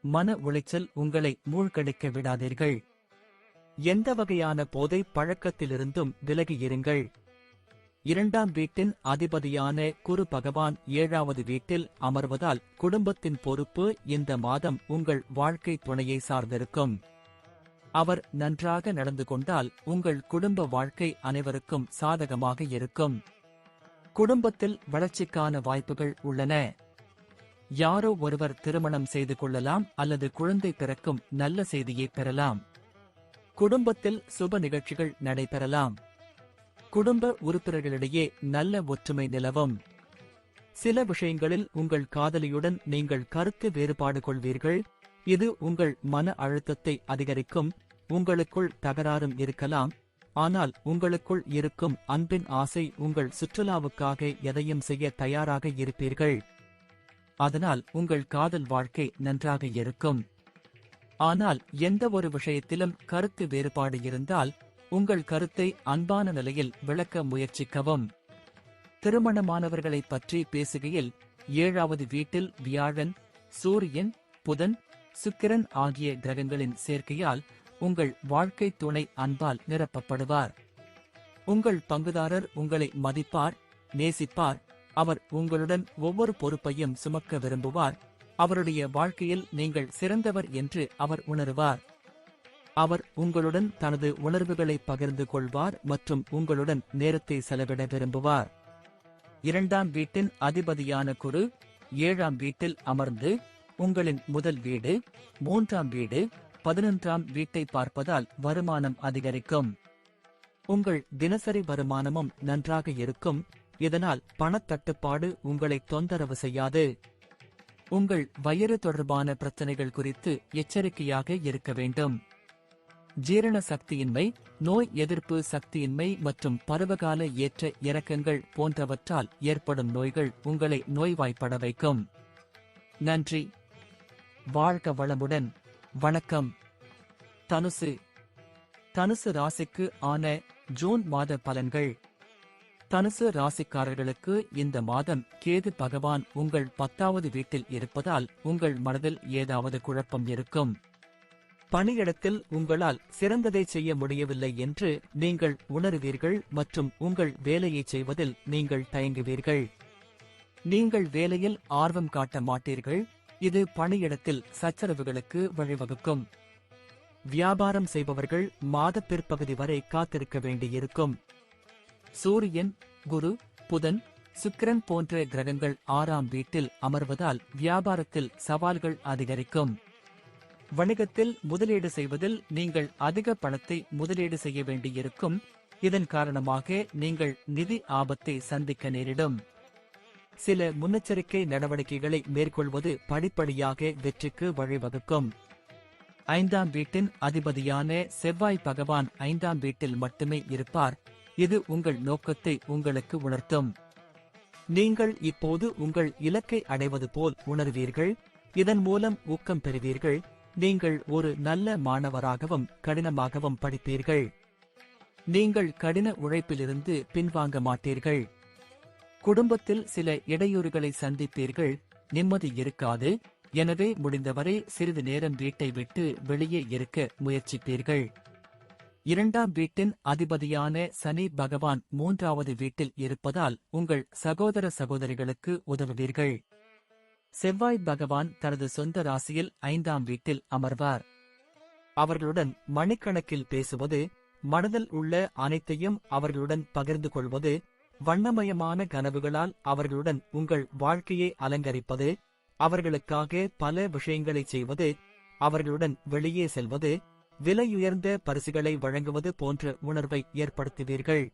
மன உளைச்சல் உங்களை மூழ்கடிக்க விடாதீர்கள். எந்த வகையான போதை பழக்கத்திலிருந்தும் விலகி இருங்கள். 2ஆம் வீட்டின் அதிபதியான குரு பகவான் 7வது வீட்டில் அமர்வதால் குடும்பத்தின் பொறுப்பு இந்த மாதம் உங்கள் வாழ்க்கை துணையை சார்ந்திருக்கும். அவர் நன்றாக நடந்து கொண்டால் உங்கள் குடும்ப வாழ்க்கை அனைவருக்கும் சாதகமாக இருக்கும். குடும்பத்தில் வளர்ச்சிக்கான வாய்ப்புகள் உள்ளன. யாரோ ஒருவர் திருமணம் செய்து கொள்ளலாம் அல்லது குழந்தை பிறக்கும் நல்ல செய்தியை பெறலாம். குடும்பத்தில் சுப நிகழ்ச்சிகள் நடைபெறலாம். குடும்ப உறுப்பினர்களிடையே நல்ல ஒற்றுமை நிலவும். சில விஷயங்களில் உங்கள் காதலியுடன் நீங்கள் கருத்து வேறுபாடு கொள்வீர்கள். இது உங்கள் மன அழுத்தத்தை அதிகரிக்கும். உங்களுக்குள் தகராறும் இருக்கலாம். ஆனால் உங்களுக்குள் இருக்கும் அன்பின் ஆசை உங்கள் சுற்றுலாவுக்காக எதையும் செய்ய தயாராக இருப்பீர்கள். அதனால் உங்கள் காதல் வாழ்க்கை நன்றாக இருக்கும். ஆனால் எந்த ஒரு விஷயத்திலும் கருத்து வேறுபாடு இருந்தால் உங்கள் கருத்தை அன்பான நிலையில் விளக்க முயற்சிக்கவும். திருமணமானவர்களைப் பற்றி பேசுகையில் 7வது வீட்டில் வியாழன், சூரியன், புதன், சுக்கிரன் ஆகிய கிரகங்களின் சேர்க்கையால் உங்கள் வாழ்க்கை துணை அன்பால் நிரப்பப்படுவார். உங்கள் பங்குதாரர் உங்களை மதிப்பார், நேசிப்பார். அவர் உங்களுடன் ஒவ்வொரு பொறுப்பையும் சுமக்க விரும்புவார். அவருடைய வாழ்க்கையில் நீங்கள் சிறந்தவர் என்று அவர் உணருவார். அவர் உங்களுடன் தனது உணர்வுகளை பகிர்ந்து கொள்வார் மற்றும் உங்களுடன் நேரத்தை செலவிட விரும்புவார். 2ஆம் வீட்டின் அதிபதியான குரு 7ஆம் வீட்டில் அமர்ந்து உங்களின் முதல் வீடு, 3ஆம் வீடு, 11ஆம் வீட்டை பார்ப்பதால் வருமானம் அதிகரிக்கும். உங்கள் தினசரி வருமானமும் நன்றாக இருக்கும். இதனால் பணத்தட்டுப்பாடு உங்களை தொந்தரவு செய்யாது. உங்கள் வயிறு தொடர்பான பிரச்சனைகள் குறித்து எச்சரிக்கையாக இருக்க வேண்டும். ஜீரண சக்தியின்மை, நோய் எதிர்ப்பு சக்தியின்மை மற்றும் பருவகால ஏற்ற இறக்கங்கள் போன்றவற்றால் ஏற்படும் நோய்கள் உங்களை நோய்வாய்ப்பட வைக்கும். நன்றி. வாழ்க வளமுடன். வணக்கம். தனுசு. தனுசு ராசிக்கு ஆன ஜூன் மாத பலன்கள். தனுசு ராசிக்காரர்களுக்கு இந்த மாதம் கேது பகவான் உங்கள் 10வது வீட்டில் இருப்பதால் உங்கள் மனதில் ஏதாவது குழப்பம் இருக்கும். பணியிடத்தில் உங்களால் சிறந்ததை செய்ய முடியவில்லை என்று நீங்கள் உணருவீர்கள் மற்றும் உங்கள் வேலையை செய்வதில் நீங்கள் தயங்குவீர்கள். நீங்கள் வேலையில் ஆர்வம் காட்ட மாட்டீர்கள். இது பணியிடத்தில் சச்சரவுகளுக்கு வழிவகுக்கும். வியாபாரம் செய்பவர்கள் மாத பிற்பகுதி வரை காத்திருக்க வேண்டியிருக்கும். சூரியன், குரு, புதன், சுக்கிரன் போன்ற கிரகங்கள் 6ஆம் வீட்டில் அமர்வதால் வியாபாரத்தில் சவால்கள் அதிகரிக்கும். வணிகத்தில் முதலீடு செய்வதில் நீங்கள் அதிக பணத்தை முதலீடு செய்ய வேண்டியிருக்கும். இதன் காரணமாக நீங்கள் நிதி ஆபத்தை சந்திக்க நேரிடும். சில முன்னெச்சரிக்கை நடவடிக்கைகளை மேற்கொள்வது படிப்படியாக வெற்றிக்கு வழிவகுக்கும். 5ஆம் வீட்டின் அதிபதியான செவ்வாய் பகவான் 5ஆம் வீட்டில் மட்டுமே இருப்பார். இது உங்கள் நோக்கத்தை உங்களுக்கு உணர்த்தும். நீங்கள் இப்போது உங்கள் இலக்கை அடைவது போல் உணர்வீர்கள். இதன் மூலம் ஊக்கம் பெறுவீர்கள். நீங்கள் ஒரு நல்ல மாணவராகவும் கடினமாகவும் படிப்பீர்கள். நீங்கள் கடின உழைப்பிலிருந்து பின்வாங்க மாட்டீர்கள். குடும்பத்தில் சில இடையூறுகளை சந்திப்பீர்கள். நிம்மதி இருக்காது. எனவே முடிந்தவரை சிறிது நேரம் வீட்டை விட்டு வெளியே இருக்க முயற்சிப்பீர்கள். 2ஆம் வீட்டின் அதிபதியான சனி பகவான் 3வது வீட்டில் இருப்பதால் உங்கள் சகோதர சகோதரிகளுக்கு உதவுவீர்கள். செவ்வாய் பகவான் தனது சொந்த ராசியில் 5ஆம் வீட்டில் அமர்வார். அவர்களுடன் மணிக்கணக்கில் பேசுவது, மனதில் உள்ள அனைத்தையும் அவர்களுடன் பகிர்ந்து கொள்வது, வண்ணமயமான கனவுகளால் அவர்களுடன் உங்கள் வாழ்க்கையை அலங்கரிப்பது, அவர்களுக்காக பல விஷயங்களைச் செய்வது, அவர்களுடன் வெளியே செல்வது, விலையுயர்ந்த பரிசுகளை வழங்குவது போன்ற உணர்வை ஏற்படுத்துவீர்கள்.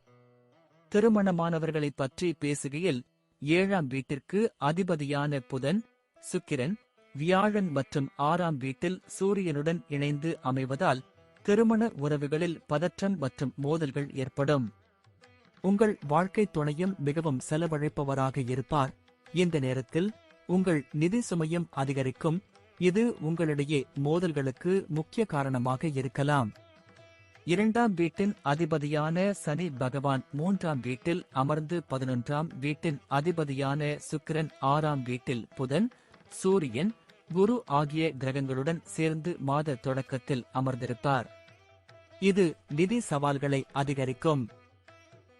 திருமணமானவர்களைப் பற்றி பேசுகையில் 7ஆம் வீட்டிற்கு அதிபதியான புதன், சுக்கிரன், வியாழன் மற்றும் 6ஆம் வீட்டில் சூரியனுடன் இணைந்து அமைவதால் திருமண உறவுகளில் பதற்றம் மற்றும் மோதல்கள் ஏற்படும். உங்கள் வாழ்க்கைத் துணையும் மிகவும் செலவழிப்பவராக இருப்பார். இந்த நேரத்தில் உங்கள் நிதி சுமையும் அதிகரிக்கும். இது உங்களிடையே மோதல்களுக்கு முக்கிய காரணமாக இருக்கலாம். 2ஆம் வீட்டின் அதிபதியான சனி பகவான் 3ஆம் வீட்டில் அமர்ந்து 11ஆம் வீட்டின் அதிபதியான சுக்கிரன் 6ஆம் வீட்டில் புதன், சூரியன், குரு ஆகிய கிரகங்களுடன் சேர்ந்து மாத தொடக்கத்தில் அமர்ந்திருப்பார். இது நிதி சவால்களை அதிகரிக்கும்.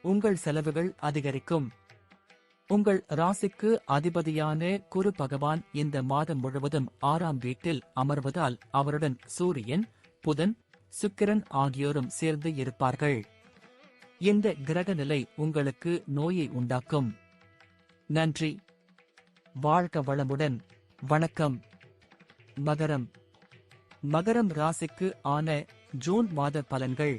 உங்கள் செலவுகள் அதிகரிக்கும். உங்கள் ராசிக்கு அதிபதியான குரு பகவான் இந்த மாதம் முழுவதும் 6ஆம் வீட்டில் அமர்வதால் அவருடன் சூரியன், புதன், சுக்கிரன் ஆகியோரும் சேர்ந்து இருப்பார்கள். இந்த கிரக நிலை உங்களுக்கு நோயை உண்டாக்கும். நன்றி. வாழ்க வளமுடன். வணக்கம். மகரம். மகரம் ராசிக்கு ஆன ஜூன் மாத பலன்கள்.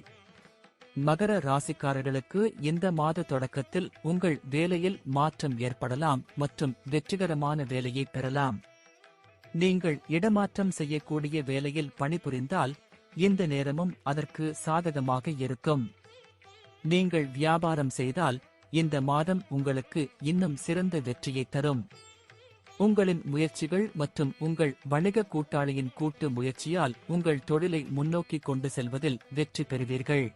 மகர ராசிக்காரர்களுக்கு இந்த மாத தொடக்கத்தில் உங்கள் வேலையில் மாற்றம் ஏற்படலாம் மற்றும் வெற்றிகரமான வேலையை பெறலாம். நீங்கள் இடமாற்றம் செய்யக்கூடிய வேலையில் பணிபுரிந்தால் இந்த நேரமும் அதற்கு சாதகமாக இருக்கும். நீங்கள் வியாபாரம் செய்தால் இந்த மாதம் உங்களுக்கு இன்னும் சிறந்த வெற்றியை தரும். உங்களின் முயற்சிகள் மற்றும் உங்கள் வணிக கூட்டாளியின் கூட்டு முயற்சியால் உங்கள் தொழிலை முன்னோக்கி கொண்டு செல்வதில் வெற்றி பெறுவீர்கள்.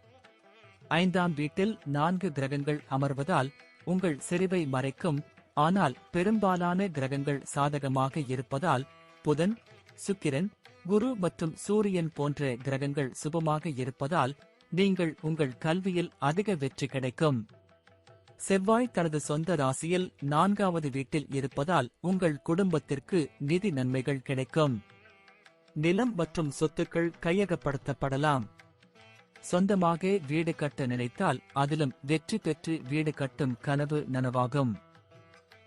5ஆம் வீட்டில் 4 கிரகங்கள் அமர்வதால் உங்கள் செறிவை மறைக்கும். ஆனால் பெரும்பாலான கிரகங்கள் சாதகமாக இருப்பதால் புதன், சுக்கிரன், குரு மற்றும் சூரியன் போன்ற கிரகங்கள் சுபமாக இருப்பதால் நீங்கள் உங்கள் கல்வியில் அதிக வெற்றி கிடைக்கும். செவ்வாய் தனது சொந்த ராசியில் 4வது வீட்டில் இருப்பதால் உங்கள் குடும்பத்திற்கு நிதி நன்மைகள் கிடைக்கும். நிலம் மற்றும் சொத்துக்கள் கையகப்படுத்தப்படலாம். சொந்தமாக வீடு கட்ட நினைத்தால் அதிலும் வெற்றி பெற்று வீடு கட்டும் கனவு நனவாகும்.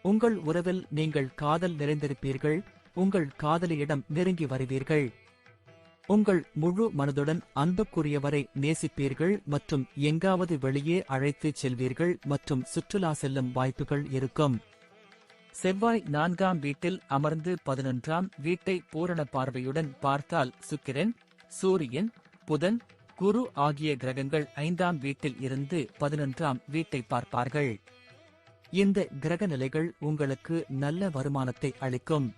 உங்கள் உறவில் நீங்கள் காதல் நிறைந்திருப்பீர்கள். உங்கள் காதலியிடம் நெருங்கி வருவீர்கள். உங்கள் முழு மனதுடன் அன்புக்குரியவரை நேசிப்பீர்கள் மற்றும் எங்காவது வெளியே அழைத்துச் செல்வீர்கள் மற்றும் சுற்றுலா செல்லும் வாய்ப்புகள் இருக்கும். செவ்வாய் 4ஆம் வீட்டில் அமர்ந்து 11ஆம் வீட்டை பூரண பார்வையுடன் பார்த்தால் சுக்கிரன், சூரியன், புதன், குரு ஆகிய கிரகங்கள் 5ஆம் வீட்டில் இருந்து 11ஆம் வீட்டை பார்ப்பார்கள். இந்த கிரக நிலைகள் உங்களுக்கு நல்ல வருமானத்தை அளிக்கும்.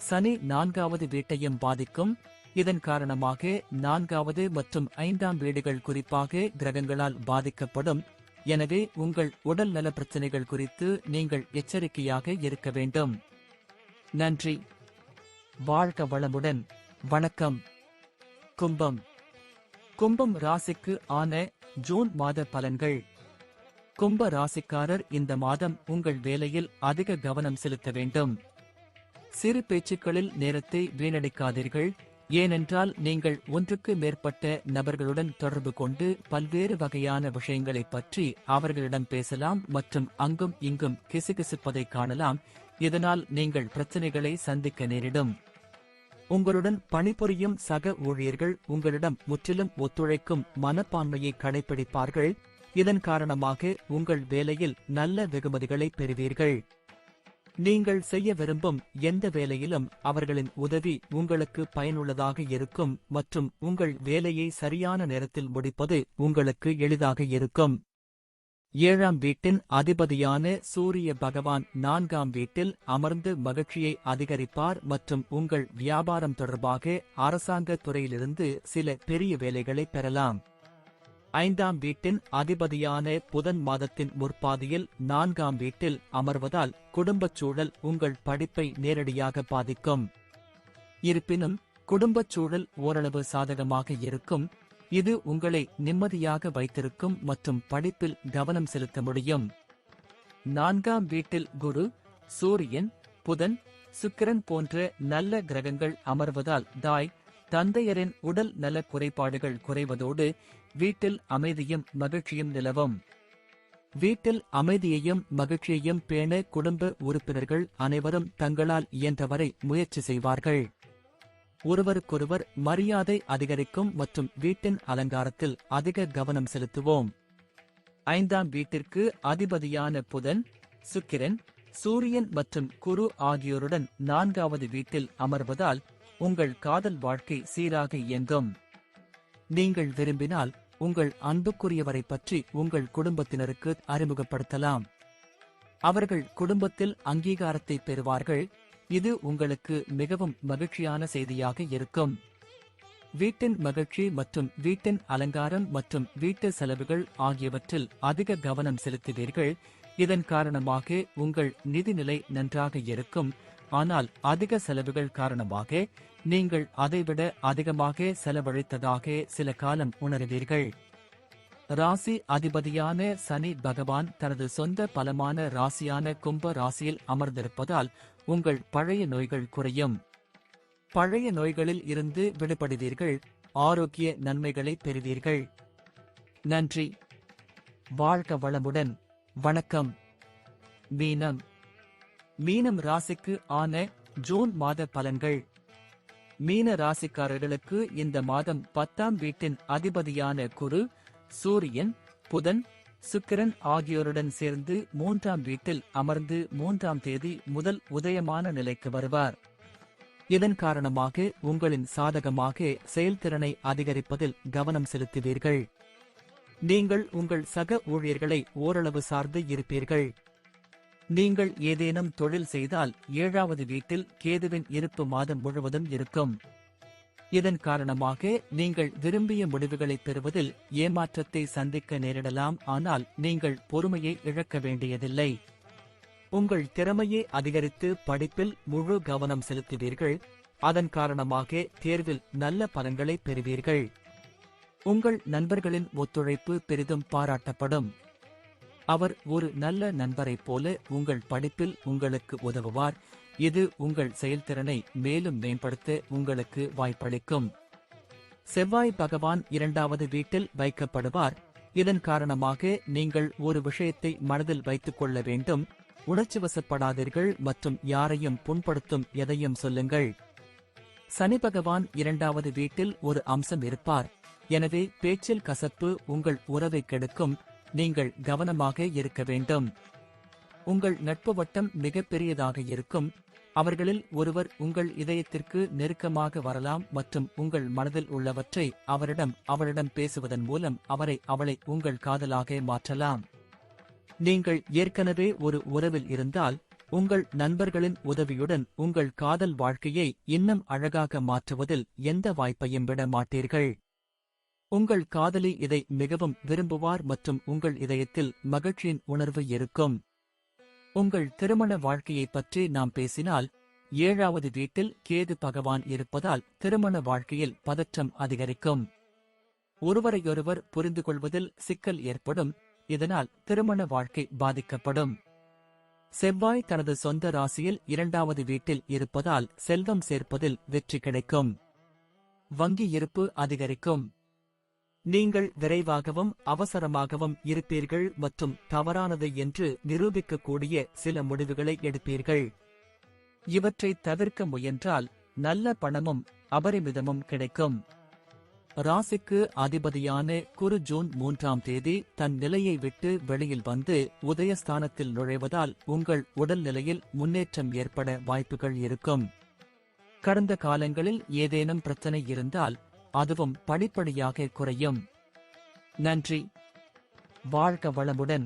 சனி 4வது வீட்டையும் பாதிக்கும். இதன் காரணமாக 4வது மற்றும் 5ஆம் வீடுகள் குறிப்பாக கிரகங்களால் பாதிக்கப்படும். எனவே உங்கள் உடல் நல பிரச்சனைகள் குறித்து நீங்கள் எச்சரிக்கையாக இருக்க வேண்டும். நன்றி. வாழ்க வளமுடன். வணக்கம். கும்பம். கும்பம் ராசிக்கு ஆன ஜூன் மாத பலன்கள். கும்ப ராசிக்காரர் இந்த மாதம் உங்கள் வேலையில் அதிக கவனம் செலுத்த வேண்டும். சிறு பேச்சுக்களில் நேரத்தை வீணடிக்காதீர்கள். ஏனென்றால் நீங்கள் ஒன்றுக்கு மேற்பட்ட நபர்களுடன் தொடர்பு கொண்டு பல்வேறு வகையான விஷயங்களைப் பற்றி அவர்களிடம் பேசலாம் மற்றும் அங்கும் இங்கும் கிசுகிசுப்பதை காணலாம். இதனால் நீங்கள் பிரச்சனைகளை சந்திக்க நேரிடும். உங்களுடன் பணிபுரியும் சக ஊழியர்கள் உங்களிடம் முற்றிலும் ஒத்துழைக்கும் மனப்பான்மையை கடைபிடிப்பார்கள். இதன் காரணமாக உங்கள் வேலையில் நல்ல வெகுமதிகளை பெறுவீர்கள். நீங்கள் செய்ய விரும்பும் எந்த வேலையிலும் அவர்களின் உதவி உங்களுக்கு பயனுள்ளதாக இருக்கும் மற்றும் உங்கள் வேலையை சரியான நேரத்தில் முடிப்பது உங்களுக்கு எளிதாக இருக்கும். 7ஆம் வீட்டின் அதிபதியான சூரிய பகவான் 4ஆம் வீட்டில் அமர்ந்து மகிழ்ச்சியை அதிகரிப்பார் மற்றும் உங்கள் வியாபாரம் தொடர்பாக அரசாங்க துறையிலிருந்து சில பெரிய வேலைகளை பெறலாம். 5ஆம் வீட்டின் அதிபதியான புதன் மாதத்தின் முற்பாதியில் 4ஆம் வீட்டில் அமர்வதால் குடும்பச் சூழல் உங்கள் படிப்பை நேரடியாக பாதிக்கும். இருப்பினும் குடும்பச் சூழல் ஓரளவு சாதகமாக இருக்கும். இது உங்களை நிம்மதியாக வைத்திருக்கும் மற்றும் படிப்பில் கவனம் செலுத்த முடியும். 4ஆம் வீட்டில் குரு, சூரியன், புதன், சுக்கிரன் போன்ற நல்ல கிரகங்கள் அமர்வதால் தந்தையரின் உடல் நல குறைபாடுகள் குறைவதோடு வீட்டில் அமைதியும் மகிழ்ச்சியும் நிலவும். வீட்டில் அமைதியையும் மகிழ்ச்சியையும் பேண குடும்ப உறுப்பினர்கள் அனைவரும் தங்களால் இயன்றவரை முயற்சி செய்வார்கள். ஒருவருக்கொருவர் மரியாதை அதிகரிக்கும் மற்றும் வீட்டின் அலங்காரத்தில் அதிக கவனம் செலுத்துவோம். 5ஆம் வீட்டிற்கு அதிபதியான புதன், சுக்கிரன், சூரியன் மற்றும் குரு ஆகியோருடன் 4ஆவது வீட்டில் அமர்வதால் உங்கள் காதல் வாழ்க்கை சீராக இயங்கும். நீங்கள் விரும்பினால் உங்கள் அன்புக்குரியவரை பற்றி உங்கள் குடும்பத்தினருக்கு அறிமுகப்படுத்தலாம். அவர்கள் குடும்பத்தில் அங்கீகாரத்தை பெறுவார்கள். இது உங்களுக்கு மிகவும் மகிழ்ச்சியான செய்தியாக இருக்கும். வீட்டின் மகிழ்ச்சி மற்றும் வீட்டின் அலங்காரம் மற்றும் வீட்டு செலவுகள் ஆகியவற்றில் அதிக கவனம் செலுத்துவீர்கள். இதன் காரணமாக உங்கள் நிதிநிலை நன்றாக இருக்கும். ஆனால் அதிக செலவுகள் காரணமாக நீங்கள் அதைவிட அதிகமாக செலவழித்ததாக சில காலம் உணர்வீர்கள். ராசி அதிபதியான சனி பகவான் தனது சொந்த பலமான ராசியான கும்ப ராசியில் அமர்ந்திருப்பதால் உங்கள் பழைய நோய்கள் குறையும். பழைய நோய்களில் இருந்து விடுபடுவீர்கள். ஆரோக்கிய நன்மைகளை பெறுவீர்கள். நன்றி. வாழ்க வளமுடன். வணக்கம். மீனம். மீனம் ராசிக்கு ஆன ஜூன் மாத பலன்கள். மீன ராசிக்காரர்களுக்கு இந்த மாதம் 10ஆம் வீட்டின் அதிபதியான குரு, சூரியன், புதன், சுக்கிரன் ஆகியோருடன் சேர்ந்து 3ஆம் வீட்டில் அமர்ந்து 3ஆம் தேதி முதல் உதயமான நிலைக்கு வருவார். இதன் காரணமாக உங்களின் சாதகமாக செயல்திறனை அதிகரிப்பதில் கவனம் செலுத்துவீர்கள். நீங்கள் உங்கள் சக ஊழியர்களை ஓரளவு சார்ந்து இருப்பீர்கள். நீங்கள் ஏதேனும் தொழில் செய்தால் 7ஆவது வீட்டில் கேதுவின் இருப்பு மாதம் முழுவதும் இருக்கும். இதன் காரணமாக நீங்கள் விரும்பிய முடிவுகளை பெறுவதில் ஏமாற்றத்தை சந்திக்க நேரிடலாம். ஆனால் நீங்கள் பொறுமையை இழக்க வேண்டியதில்லை. உங்கள் திறமையை அதிகரித்து படிப்பில் முழு கவனம் செலுத்துவீர்கள். அதன் காரணமாக தேர்வில் நல்ல பலன்களை பெறுவீர்கள். உங்கள் நண்பர்களின் ஒத்துழைப்பு பெரிதும் பாராட்டப்படும். அவர் ஒரு நல்ல நண்பரைப் போல உங்கள் படிப்பில் உங்களுக்கு உதவுவார். இது உங்கள் செயல்திறனை மேலும் மேம்படுத்த உங்களுக்கு வாய்ப்பளிக்கும். செவ்வாய் பகவான் 2ஆவது வீட்டில் வைக்கப்படுவார். இதன் காரணமாக நீங்கள் ஒரு விஷயத்தை மனதில் வைத்துக் கொள்ள வேண்டும். உணர்ச்சிவசப்படாதீர்கள் மற்றும் யாரையும் புண்படுத்தும் எதையும் சொல்லுங்கள். சனி பகவான் 2ஆவது வீட்டில் ஒரு அம்சம் இருப்பார். எனவே பேச்சில் கசப்பு உங்கள் உறவை கெடுக்கும். நீங்கள் கவனமாக இருக்க வேண்டும். உங்கள் நட்பு வட்டம் மிகப்பெரியதாக இருக்கும். அவர்களில் ஒருவர் உங்கள் இதயத்திற்கு நெருக்கமாக வரலாம் மற்றும் உங்கள் மனதில் உள்ளவற்றை அவரிடம் பேசுவதன் மூலம் அவளை உங்கள் காதலாக மாற்றலாம். நீங்கள் ஏற்கனவே ஒரு உறவில் இருந்தால் உங்கள் நண்பர்களின் உதவியுடன் உங்கள் காதல் வாழ்க்கையை இன்னும் அழகாக மாற்றுவதில் எந்த வாய்ப்பையும் விட மாட்டீர்கள். உங்கள் காதலி இதை மிகவும் விரும்புவார் மற்றும் உங்கள் இதயத்தில் மகிழ்ச்சியின் உணர்வு இருக்கும். உங்கள் திருமண வாழ்க்கையை பற்றி நாம் பேசினால் 7ஆவது வீட்டில் கேது பகவான் இருப்பதால் திருமண வாழ்க்கையில் பதற்றம் அதிகரிக்கும். ஒருவரையொருவர் புரிந்து கொள்வதில் சிக்கல் ஏற்படும். இதனால் திருமண வாழ்க்கை பாதிக்கப்படும். செவ்வாய் தனது சொந்த ராசியில் 2ஆவது வீட்டில் இருப்பதால் செல்வம் சேர்ப்பதில் வெற்றி கிடைக்கும். வங்கி இருப்பு அதிகரிக்கும். நீங்கள் விரைவாகவும் அவசரமாகவும் இருப்பீர்கள் மற்றும் தவறானது என்று நிரூபிக்கக்கூடிய சில முடிவுகளை எடுப்பீர்கள். இவற்றை தவிர்க்க முயன்றால் நல்ல பணமும் அபரிமிதமும் கிடைக்கும். ராசிக்கு அதிபதியான குரு ஜூன் 3ஆம் தேதி தன் நிலையை விட்டு வெளியில் வந்து உதயஸ்தானத்தில் நுழைவதால் உங்கள் உடல்நிலையில் முன்னேற்றம் ஏற்பட வாய்ப்புகள் இருக்கும். கடந்த காலங்களில் ஏதேனும் பிரச்சனை இருந்தால் அதுவும் படிப்படியாக குறையும். நன்றி. வாழ்க வளமுடன்.